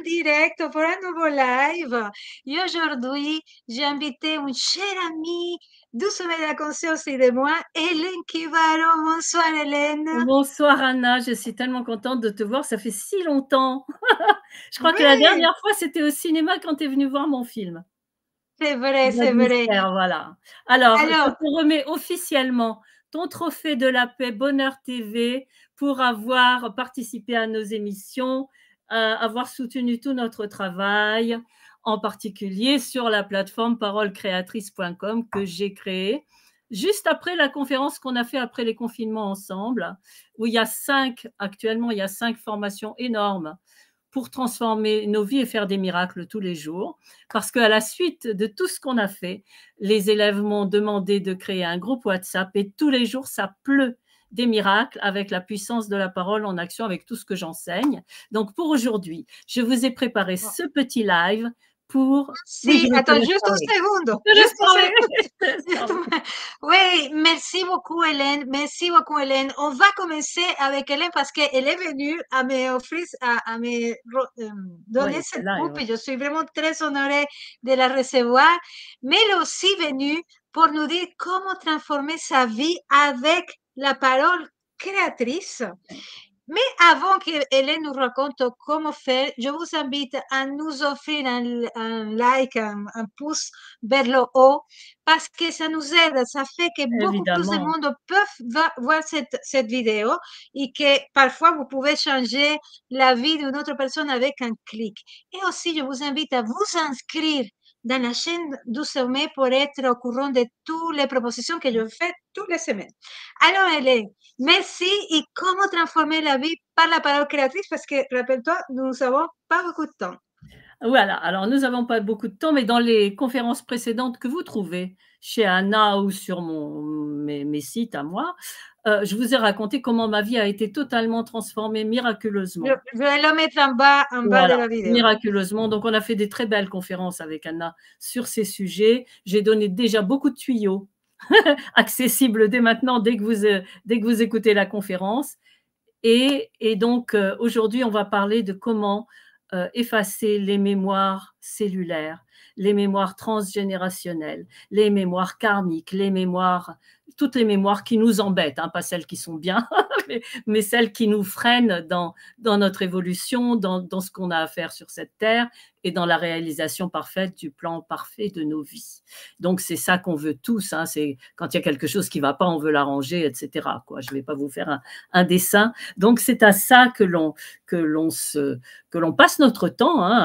direct pour un nouveau live. Et aujourd'hui, j'ai invité une chère amie du Sommet de la Conscience et de moi, Hélène Kivaro. Bonsoir Hélène. Bonsoir Anna, je suis tellement contente de te voir, ça fait si longtemps. Je crois que la Oui, dernière fois, c'était au cinéma quand tu es venue voir mon film. c'est vrai, Blood c'est vrai. Mystère, voilà. Alors, je Alors, te remets officiellement ton trophée de la paix Bonheur TV pour avoir participé à nos émissions, avoir soutenu tout notre travail, en particulier sur la plateforme parolecréatrice.com que j'ai créée juste après la conférence qu'on a fait après les confinements ensemble, où actuellement, il y a 5 formations énormes pour transformer nos vies et faire des miracles tous les jours. Parce qu'à la suite de tout ce qu'on a fait, les élèves m'ont demandé de créer un groupe WhatsApp et tous les jours, ça pleut des miracles avec la puissance de la parole en action, avec tout ce que j'enseigne. Donc pour aujourd'hui, je vous ai préparé ce petit live pour... Oui, je si, vais te attends laisse juste un parler. segundo, Je te laisse juste un parler. segundo. Je te laisse parler. Oui, merci beaucoup Hélène, merci beaucoup Hélène. On va commencer avec Hélène parce qu'elle est venue à me offrir, à me donner Oui, c'est cette coupe live. et je suis vraiment très honorée de la recevoir. Mais elle est aussi venue pour nous dire comment transformer sa vie avec la parole créatrice. Mais avant que Hélène nous raconte comment faire, je vous invite à nous offrir un like, un pouce vers le haut, parce que ça nous aide, ça fait que beaucoup plus de Évidemment. monde peuvent voir cette vidéo et que parfois vous pouvez changer la vie d'une autre personne avec un clic. Et aussi, je vous invite à vous inscrire dans la chaîne du sommet pour être au courant de toutes les propositions que je fais toutes les semaines. Alors, Hélène, merci. Et comment transformer la vie par la parole créatrice? Parce que, rappelle-toi, nous n'avons pas beaucoup de temps. Voilà, alors nous n'avons pas beaucoup de temps, mais dans les conférences précédentes que vous trouvez chez Anna ou sur mes sites à moi, je vous ai raconté comment ma vie a été totalement transformée miraculeusement. Je vais le mettre en bas de Voilà, la vidéo. miraculeusement. Donc, on a fait des très belles conférences avec Anna sur ces sujets. J'ai donné déjà beaucoup de tuyaux accessibles dès maintenant, dès que vous écoutez la conférence. Et donc, aujourd'hui, on va parler de comment effacer les mémoires cellulaires, les mémoires transgénérationnelles, les mémoires karmiques, toutes les mémoires qui nous embêtent, hein, pas celles qui sont bien, mais celles qui nous freinent dans notre évolution, dans ce qu'on a à faire sur cette terre et dans la réalisation parfaite du plan parfait de nos vies. Donc, c'est ça qu'on veut tous. Hein, c'est quand il y a quelque chose qui ne va pas, on veut l'arranger, etc. Quoi. Je ne vais pas vous faire un dessin. Donc, c'est à ça que l'on passe notre temps, hein,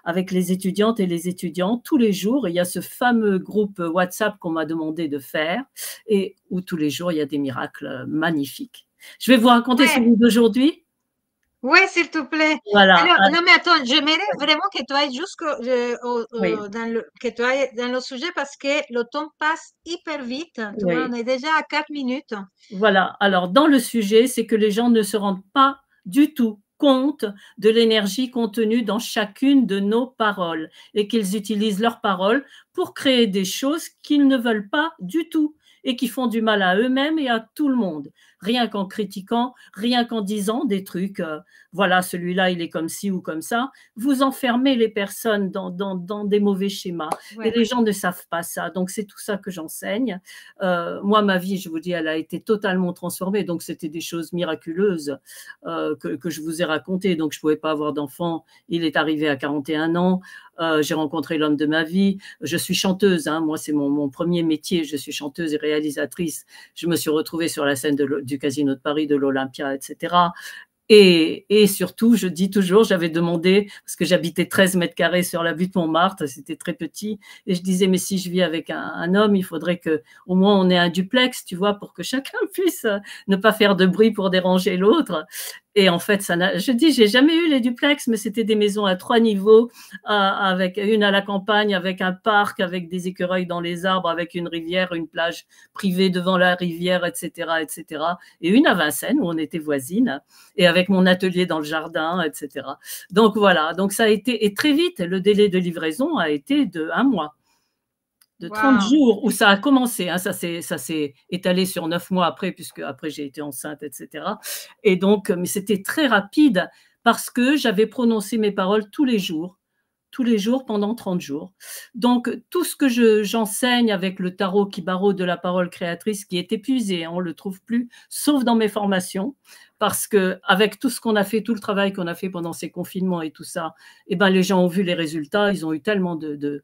avec les étudiantes et les étudiants tous les jours. Il y a ce fameux groupe WhatsApp qu'on m'a demandé de faire et où tous les jours, il y a des miracles magnifiques. Je vais vous raconter Ouais, celui d'aujourd'hui. ouais, s'il te plaît. Voilà. Alors, non, mais attends, j'aimerais vraiment que tu ailles Oui, que tu ailles dans le sujet parce que le temps passe hyper vite. Tu vois, on oui. est déjà à 4 minutes. Voilà. Alors, dans le sujet, c'est que les gens ne se rendent pas du tout compte de l'énergie contenue dans chacune de nos paroles et qu'ils utilisent leurs paroles pour créer des choses qu'ils ne veulent pas du tout et qui font du mal à eux-mêmes et à tout le monde. Rien qu'en critiquant, rien qu'en disant des trucs, voilà, celui-là, il est comme ci ou comme ça. Vous enfermez les personnes dans des mauvais schémas et Ouais. les gens ne savent pas ça. Donc, c'est tout ça que j'enseigne. Moi, ma vie, je vous dis, elle a été totalement transformée. Donc, c'était des choses miraculeuses que je vous ai racontées. Donc, je ne pouvais pas avoir d'enfant. Il est arrivé à 41 ans. J'ai rencontré l'homme de ma vie. Je suis chanteuse. Hein. Moi, c'est mon premier métier. Je suis chanteuse et réalisatrice. Je me suis retrouvée sur la scène du Casino de Paris, de l'Olympia, etc. Et surtout, je dis toujours, j'avais demandé, parce que j'habitais 13 mètres carrés sur la butte Montmartre, c'était très petit, et je disais, mais si je vis avec un homme, il faudrait que au moins on ait un duplex, tu vois, pour que chacun puisse ne pas faire de bruit pour déranger l'autre. Et en fait, je dis, j'ai jamais eu les duplex, mais c'était des maisons à 3 niveaux, avec une à la campagne, avec un parc, avec des écureuils dans les arbres, avec une rivière, une plage privée devant la rivière, etc., etc. Et une à Vincennes, où on était voisines, et avec mon atelier dans le jardin, etc. Donc voilà, donc ça a été, et très vite, le délai de livraison a été de 1 mois, de 30 Wow. jours où ça a commencé. Hein, ça s'est étalé sur 9 mois après, puisque après j'ai été enceinte, etc. Et donc, mais c'était très rapide parce que j'avais prononcé mes paroles tous les jours pendant 30 jours. Donc, tout ce que j'enseigne avec le tarot Kibaro de la parole créatrice, qui est épuisé, on ne le trouve plus, sauf dans mes formations, parce que avec tout ce qu'on a fait, tout le travail qu'on a fait pendant ces confinements et tout ça, eh ben, les gens ont vu les résultats, ils ont eu tellement de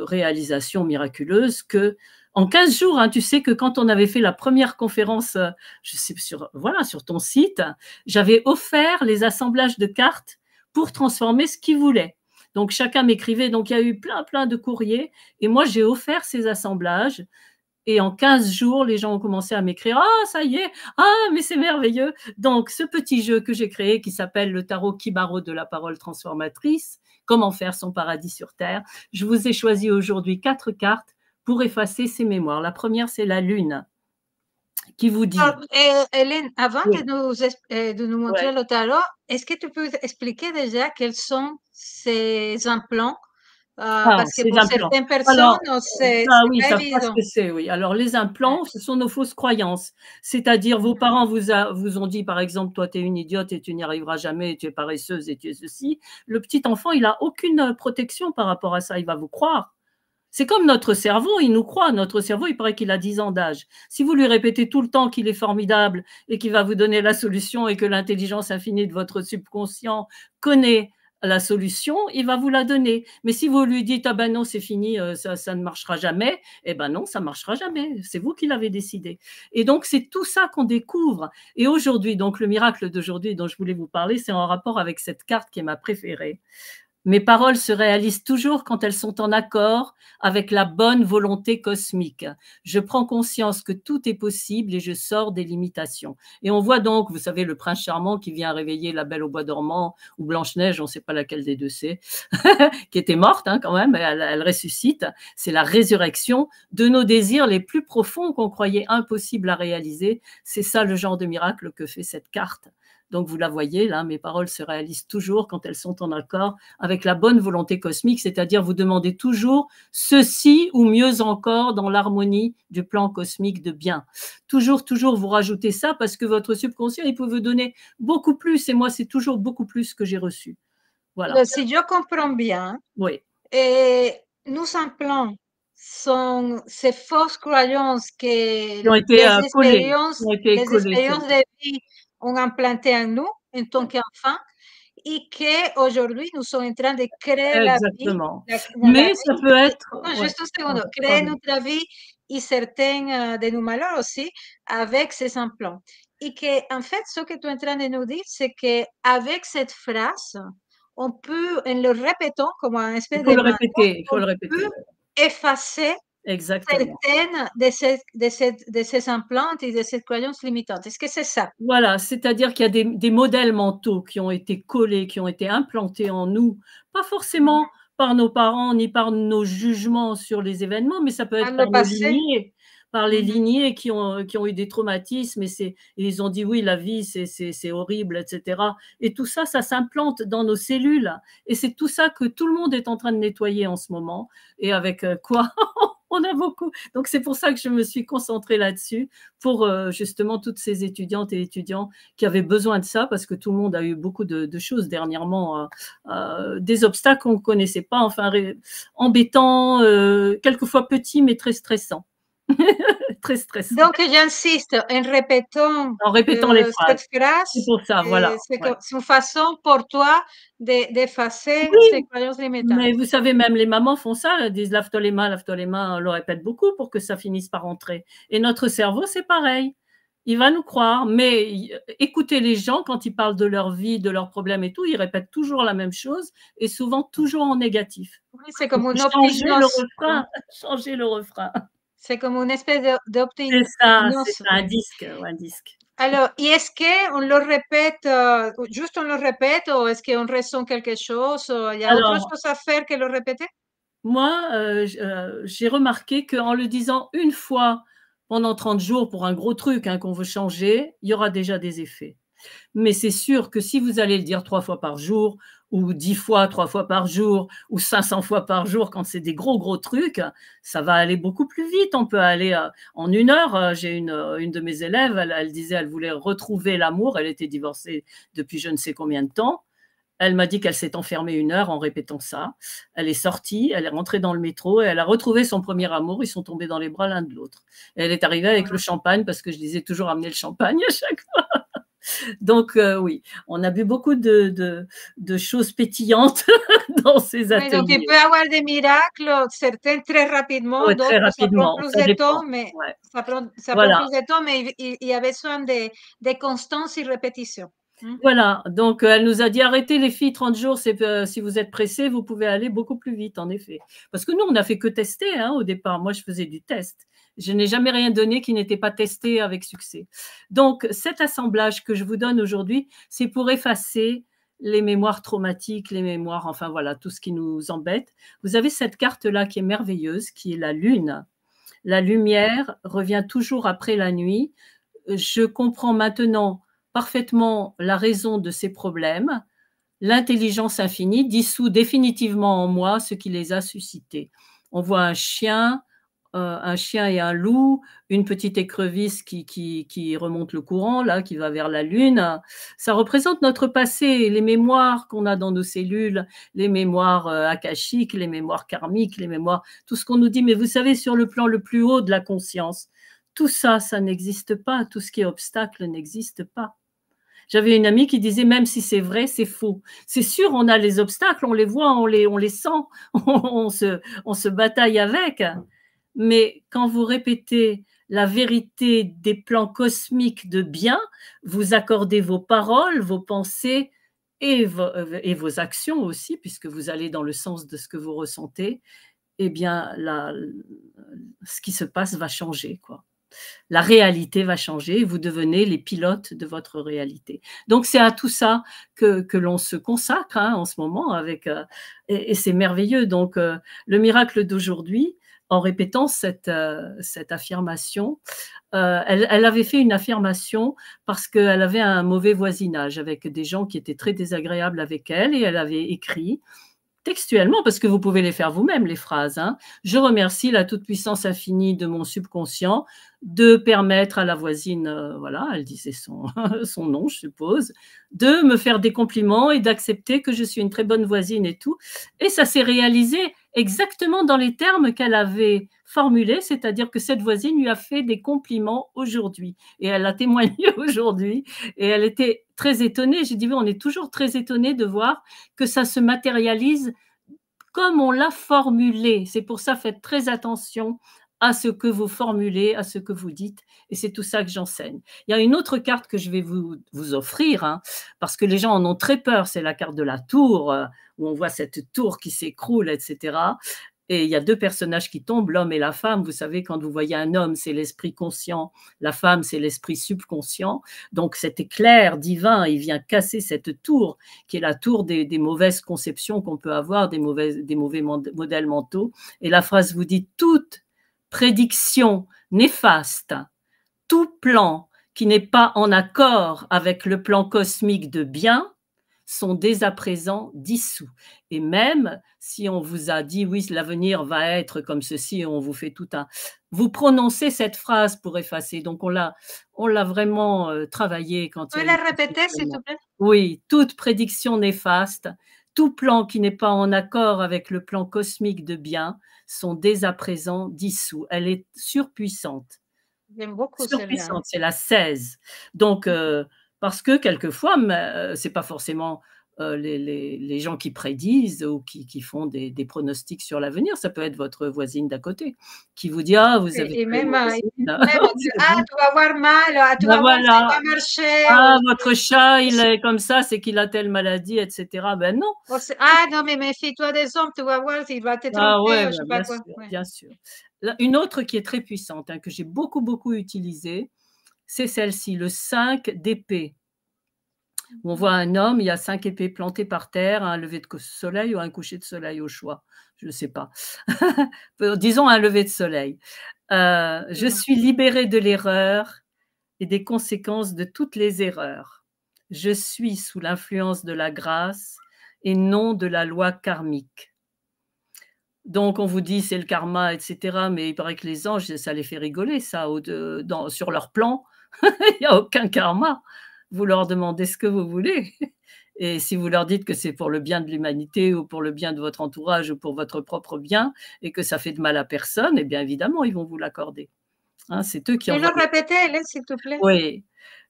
réalisations miraculeuses que en 15 jours, hein, tu sais que quand on avait fait la première conférence, je sais, voilà, sur ton site, j'avais offert les assemblages de cartes pour transformer ce qu'ils voulaient. Donc, chacun m'écrivait. Donc, il y a eu plein de courriers. Et moi, j'ai offert ces assemblages. Et en 15 jours, les gens ont commencé à m'écrire « Ah, ça y est, ah, mais c'est merveilleux !» Donc, ce petit jeu que j'ai créé qui s'appelle le tarot Kibaro de la parole transformatrice, comment faire son paradis sur Terre, je vous ai choisi aujourd'hui 4 cartes pour effacer ces mémoires. La première, c'est la Lune qui vous dit… Alors, Hélène, avant Oui, de nous montrer ouais. le tarot, est-ce que tu peux expliquer déjà quels sont ces implants? Ah, Parce que ces pour implants. certaines personnes, Alors, c'est ça oui, ils pas savent pas ce évident. que c'est, oui. Alors les Ouais. implants, ce sont nos fausses croyances. C'est-à-dire vos Mhm. parents vous ont dit, par exemple: «Toi, tu es une idiote et tu n'y arriveras jamais et tu es paresseuse et tu es ceci». Le petit enfant, il a aucune protection par rapport à ça, il va vous croire. C'est comme notre cerveau, il nous croit. Notre cerveau, il paraît qu'il a 10 ans d'âge. Si vous lui répétez tout le temps qu'il est formidable et qu'il va vous donner la solution et que l'intelligence infinie de votre subconscient connaît la solution, il va vous la donner. Mais si vous lui dites: «Ah ben non, c'est fini, ça ne marchera jamais», eh ben non, ça ne marchera jamais. C'est vous qui l'avez décidé. Et donc, c'est tout ça qu'on découvre. Et aujourd'hui, donc le miracle d'aujourd'hui dont je voulais vous parler, c'est en rapport avec cette carte qui est ma préférée. Mes paroles se réalisent toujours quand elles sont en accord avec la bonne volonté cosmique. Je prends conscience que tout est possible et je sors des limitations. Et on voit donc, vous savez, le prince charmant qui vient réveiller la Belle au bois dormant ou Blanche-Neige, on ne sait pas laquelle des deux c'est, qui était morte hein, quand même, elle ressuscite. C'est la résurrection de nos désirs les plus profonds qu'on croyait impossibles à réaliser. C'est ça le genre de miracle que fait cette carte. Donc vous la voyez là, mes paroles se réalisent toujours quand elles sont en accord avec la bonne volonté cosmique, c'est-à-dire vous demandez toujours ceci ou mieux encore dans l'harmonie du plan cosmique de bien. Toujours, toujours vous rajoutez ça parce que votre subconscient, il peut vous donner beaucoup plus et moi, c'est toujours beaucoup plus que j'ai reçu. Voilà. Alors, si je comprends bien, Oui. nos implants sont ces fausses croyances que Qui ont été collés, qui ont été les collés, c'est expériences de vie ont implanté en nous en tant qu'enfants et qu'aujourd'hui nous sommes en train de créer la vie, exactement. la Mais ça vie, peut être, non, ouais, juste un secondo, créer notre vie et certains de nos malheurs aussi avec ces implants. Et que, en fait, ce que tu es en train de nous dire, c'est qu'avec cette phrase, on peut, en le répétant comme un il espèce faut de le mantra, répéter, il faut on le peut répéter. effacer Exactement. certaines de ces implants et de ces croyances limitantes. Est-ce que c'est ça? Voilà, c'est-à-dire qu'il y a des modèles mentaux qui ont été collés, qui ont été implantés en nous, pas forcément par nos parents ni par nos jugements sur les événements, mais ça peut Dans être le par nos passé? lignées, par les Mhm. lignées qui ont eu des traumatismes et ils ont dit oui, la vie, c'est horrible, etc. Et tout ça, ça s'implante dans nos cellules. Et c'est tout ça que tout le monde est en train de nettoyer en ce moment. Et avec quoi on a beaucoup. Donc c'est pour ça que je me suis concentrée là-dessus pour justement toutes ces étudiantes et étudiants qui avaient besoin de ça parce que tout le monde a eu beaucoup de choses dernièrement, des obstacles qu'on ne connaissait pas, enfin embêtants, quelquefois petits mais très stressants. Très stressants. Donc, j'insiste, en répétant En répétant les phrases. cette C'est phrase, pour ça, voilà. Ouais. c'est une façon pour toi d'effacer ces Oui, croyances limitantes. mais vous savez, même les mamans font ça, elles disent lave-toi les mains, on le répète beaucoup pour que ça finisse par rentrer. Et notre cerveau, c'est pareil. Il va nous croire, mais écoutez les gens quand ils parlent de leur vie, de leurs problèmes et tout, ils répètent toujours la même chose et souvent toujours en négatif. Oui, c'est Il comme une faut changer le optinose. refrain, changer le refrain. C'est comme une espèce C'est d'optinose. ça, un disque, un disque. Alors, y est-ce qu'on le répète, juste on le répète, ou est-ce qu'on ressent quelque chose? Il y a autre Alors, chose à faire que le répéter? moi, j'ai remarqué qu'en le disant une fois pendant 30 jours pour un gros truc hein, qu'on veut changer, il y aura déjà des effets. Mais c'est sûr que si vous allez le dire 3 fois par jour ou 10 fois, 3 fois par jour, ou 500 fois par jour, quand c'est des gros trucs, ça va aller beaucoup plus vite. On peut aller en 1 heure. J'ai une de mes élèves, elle disait elle voulait retrouver l'amour, elle était divorcée depuis je ne sais combien de temps. Elle m'a dit qu'elle s'est enfermée 1 heure en répétant ça. Elle est sortie, elle est rentrée dans le métro et elle a retrouvé son premier amour. Ils sont tombés dans les bras l'un de l'autre. Elle est arrivée avec le champagne parce que je disais toujours amener le champagne à chaque fois. Donc oui, on a vu beaucoup de choses pétillantes dans ces Oui, donc il ateliers. peut y avoir des miracles, certains très rapidement, Ouais, très d'autres ça prend rapidement, plus ça de temps, dépend. mais Ouais. ça prend Voilà. plus de temps, mais il y a besoin de constance et répétition. Voilà, donc elle nous a dit arrêtez les filles 30 jours, si vous êtes pressées, vous pouvez aller beaucoup plus vite, en effet. Parce que nous, on n'a fait que tester hein, au départ. Moi, je faisais du test. Je n'ai jamais rien donné qui n'était pas testé avec succès. Donc, cet assemblage que je vous donne aujourd'hui, c'est pour effacer les mémoires traumatiques, les mémoires, enfin voilà, tout ce qui nous embête. Vous avez cette carte-là qui est merveilleuse, qui est la lune. La lumière revient toujours après la nuit. Je comprends maintenant parfaitement la raison de ces problèmes. L'intelligence infinie dissout définitivement en moi ce qui les a suscités. On voit un chien et un loup, une petite écrevisse qui remonte le courant, là, qui va vers la lune. Ça représente notre passé, les mémoires qu'on a dans nos cellules, les mémoires akashiques, les mémoires karmiques, les mémoires, tout ce qu'on nous dit. Mais vous savez, sur le plan le plus haut de la conscience, tout ça, ça n'existe pas. Tout ce qui est obstacle n'existe pas. J'avais une amie qui disait, même si c'est vrai, c'est faux. C'est sûr, on a les obstacles, on les voit, on les sent, on se bataille avec. Mais quand vous répétez la vérité des plans cosmiques de bien, vous accordez vos paroles, vos pensées et vos actions aussi, puisque vous allez dans le sens de ce que vous ressentez, eh bien, ce qui se passe va changer, quoi. La réalité va changer, vous devenez les pilotes de votre réalité. Donc c'est à tout ça que l'on se consacre hein, en ce moment avec et c'est merveilleux. Donc le miracle d'aujourd'hui, en répétant cette affirmation, elle avait fait une affirmation parce qu'elle avait un mauvais voisinage avec des gens qui étaient très désagréables avec elle et elle avait écrit textuellement, parce que vous pouvez les faire vous-même, les phrases. Hein. Je remercie la toute-puissance infinie de mon subconscient de permettre à la voisine, voilà, elle disait son nom, je suppose, de me faire des compliments et d'accepter que je suis une très bonne voisine et tout. Et ça s'est réalisé exactement dans les termes qu'elle avait formulés, c'est-à-dire que cette voisine lui a fait des compliments aujourd'hui. Et elle a témoigné aujourd'hui. Et elle était très étonnée. J'ai dit, oui, on est toujours très étonné de voir que ça se matérialise comme on l'a formulé. C'est pour ça, faites très attention à ce que vous formulez, à ce que vous dites, et c'est tout ça que j'enseigne. Il y a une autre carte que je vais vous offrir, hein, parce que les gens en ont très peur, c'est la carte de la tour, où on voit cette tour qui s'écroule, etc. Et il y a 2 personnages qui tombent, l'homme et la femme. Vous savez, quand vous voyez un homme, c'est l'esprit conscient, la femme, c'est l'esprit subconscient. Donc cet éclair divin, il vient casser cette tour, qui est la tour des mauvaises conceptions qu'on peut avoir, des mauvais modèles mentaux. Et la phrase vous dit, toute prédiction néfaste, tout plan qui n'est pas en accord avec le plan cosmique de bien, sont dès à présent dissous. Et même si on vous a dit, oui, l'avenir va être comme ceci, on vous fait tout un... Vous prononcez cette phrase pour effacer. Donc, on l'a vraiment travaillé quand Vous il y pouvez a la eu... répéter, s'il te plaît? Oui, toute prédiction néfaste, tout plan qui n'est pas en accord avec le plan cosmique de bien sont dès à présent dissous. Elle est surpuissante. J'aime beaucoup celle-là. Surpuissante, c'est la 16. Donc, parce que quelquefois, c'est pas forcément les gens qui prédisent ou qui font des pronostics sur l'avenir. Ça peut être votre voisine d'à côté qui vous dit ah vous avez Et trouvé une même, voisine. ah, tu vas avoir mal, ah, tu Ben vas voir, ça voilà, va marcher. ah votre chat il est comme ça, c'est qu'il a telle maladie, etc. Ben non. Ah non, mais méfie-toi des hommes, tu vas voir, il va te Ah tromper, ouais, ou je ben sais pas quoi. Ouais. bien sûr. Une autre qui est très puissante, hein, que j'ai beaucoup utilisée, c'est celle-ci, le 5 d'épée. On voit un homme, il y a 5 épées plantées par terre, un lever de soleil ou un coucher de soleil au choix, je ne sais pas. Disons un lever de soleil. Je suis libérée de l'erreur et des conséquences de toutes les erreurs. Je suis sous l'influence de la grâce et non de la loi karmique. Donc on vous dit c'est le karma, etc. Mais il paraît que les anges, ça les fait rigoler, ça, sur leur plan. Il n'y a aucun karma. Vous leur demandez ce que vous voulez. Et si vous leur dites que c'est pour le bien de l'humanité ou pour le bien de votre entourage ou pour votre propre bien et que ça fait de mal à personne, eh bien évidemment, ils vont vous l'accorder. Hein, c'est eux qui Tu le envoient. répéter, Hélène, s'il te plaît? Oui.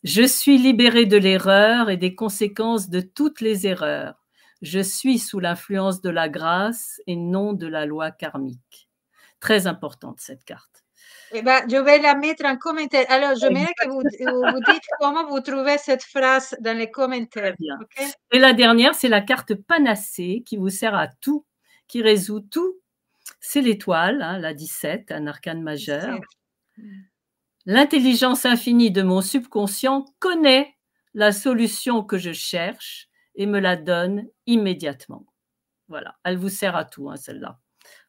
Je suis libérée de l'erreur et des conséquences de toutes les erreurs. Je suis sous l'influence de la grâce et non de la loi karmique. Très importante cette carte. Eh ben, je vais la mettre en commentaire. Alors, j'aimerais que Exactement. vous dites comment vous trouvez cette phrase dans les Très commentaires. bien. OK? Et la dernière, c'est la carte panacée qui vous sert à tout, qui résout tout. C'est l'étoile, hein, la 17, un arcane majeur. L'intelligence infinie de mon subconscient connaît la solution que je cherche et me la donne immédiatement. Voilà, elle vous sert à tout, hein, celle-là,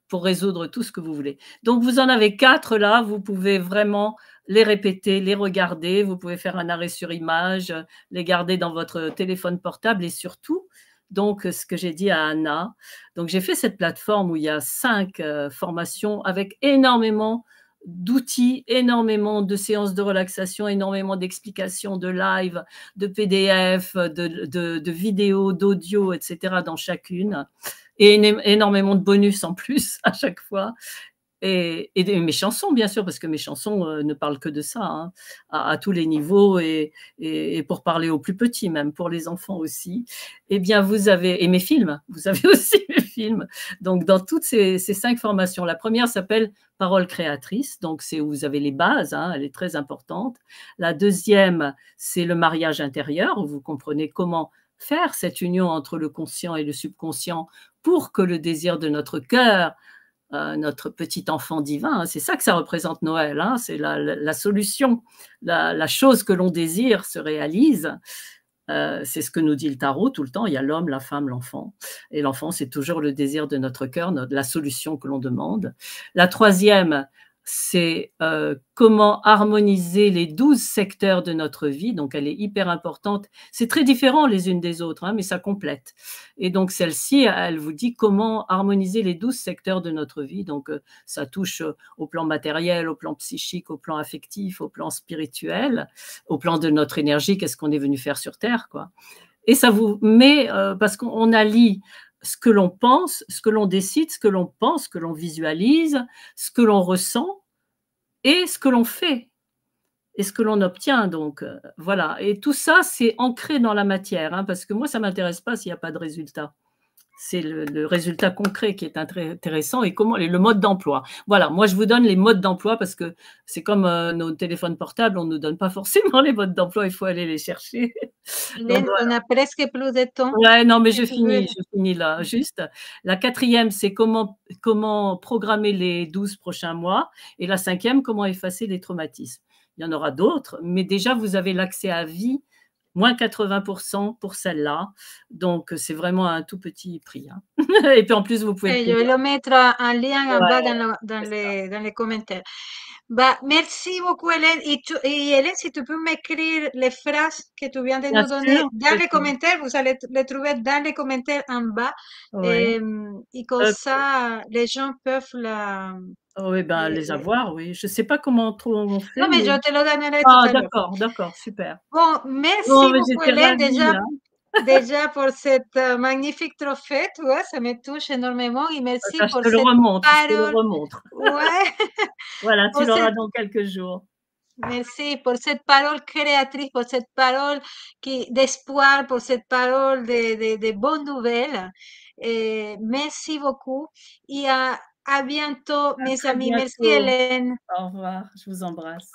pour résoudre tout ce que vous voulez. Donc, vous en avez 4 là, vous pouvez vraiment les répéter, les regarder, vous pouvez faire un arrêt sur image, les garder dans votre téléphone portable et surtout, donc ce que j'ai dit à Anna, donc j'ai fait cette plateforme où il y a 5 formations avec énormément d'outils, énormément de séances de relaxation, énormément d'explications, de live, de PDF, de vidéos, d'audio, etc. dans chacune et énormément de bonus en plus à chaque fois. Et mes chansons, bien sûr, parce que mes chansons ne parlent que de ça, hein, à tous les niveaux et pour parler aux plus petits, même pour les enfants aussi. Eh bien, vous avez, et mes films, vous avez aussi mes films. Donc, dans toutes ces 5 formations, la première s'appelle Parole créatrice, donc c'est où vous avez les bases, hein, elle est très importante. La deuxième, c'est le mariage intérieur, où vous comprenez comment faire cette union entre le conscient et le subconscient pour que le désir de notre cœur, notre petit enfant divin, hein, c'est ça que ça représente Noël, hein, c'est la solution, la chose que l'on désire se réalise. C'est ce que nous dit le tarot tout le temps, il y a l'homme, la femme, l'enfant. Et l'enfant, c'est toujours le désir de notre cœur, la solution que l'on demande. La troisième, c'est comment harmoniser les 12 secteurs de notre vie. Donc, elle est hyper importante. C'est très différent les unes des autres, hein, mais ça complète. Et donc, celle-ci, elle vous dit comment harmoniser les 12 secteurs de notre vie. Donc, ça touche au plan matériel, au plan psychique, au plan affectif, au plan spirituel, au plan de notre énergie, qu'est-ce qu'on est venu faire sur Terre, quoi. Et ça vous met, parce qu'on allie ce que l'on pense, ce que l'on décide, ce que l'on pense, ce que l'on visualise, ce que l'on ressent et ce que l'on fait et ce que l'on obtient. Donc, voilà. Et tout ça, c'est ancré dans la matière, hein, parce que moi, ça ne m'intéresse pas s'il n'y a pas de résultat. C'est le résultat concret qui est intéressant et le mode d'emploi. Voilà, moi je vous donne les modes d'emploi parce que c'est comme nos téléphones portables, on ne nous donne pas forcément les modes d'emploi, il faut aller les chercher. Donc, Hélène, on a presque plus de temps. ouais, non, mais Si tu veux. je finis là, juste. La quatrième, c'est comment programmer les 12 prochains mois. Et la cinquième, comment effacer les traumatismes. Il y en aura d'autres, mais déjà, vous avez l'accès à vie, moins 80% pour celle-là. Donc, c'est vraiment un tout petit prix, hein. Et puis, en plus, vous pouvez le Je vais payer. le mettre en lien en bas Ouais, c'est ça. dans les commentaires. Bah, merci beaucoup, Hélène. Et Hélène, si tu peux m'écrire les phrases que tu viens de Bien nous donner sûr, dans les commentaires, vous allez les trouver dans les commentaires en bas. ouais. Et comme ça, les gens peuvent Oui, ben, les les- avoir, oui. Je ne sais pas comment trop on Non, fait, mais mais. je te le donnerai tout Ah, à l'heure. d'accord, d'accord, super. Bon, Bon, merci mais beaucoup, j'étais Hélène, ravie, là. déjà pour cette magnifique trophée, tu vois, ça me touche énormément. Et merci Ça, pour cette je te le parole. remontre. Ouais, Voilà, tu pour l'auras cette dans quelques jours. Merci pour cette parole créatrice, pour cette parole d'espoir, pour cette parole de bonnes nouvelles. Et merci beaucoup et à bientôt, À mes très amis. Merci, bientôt. Hélène. Au revoir, je vous embrasse.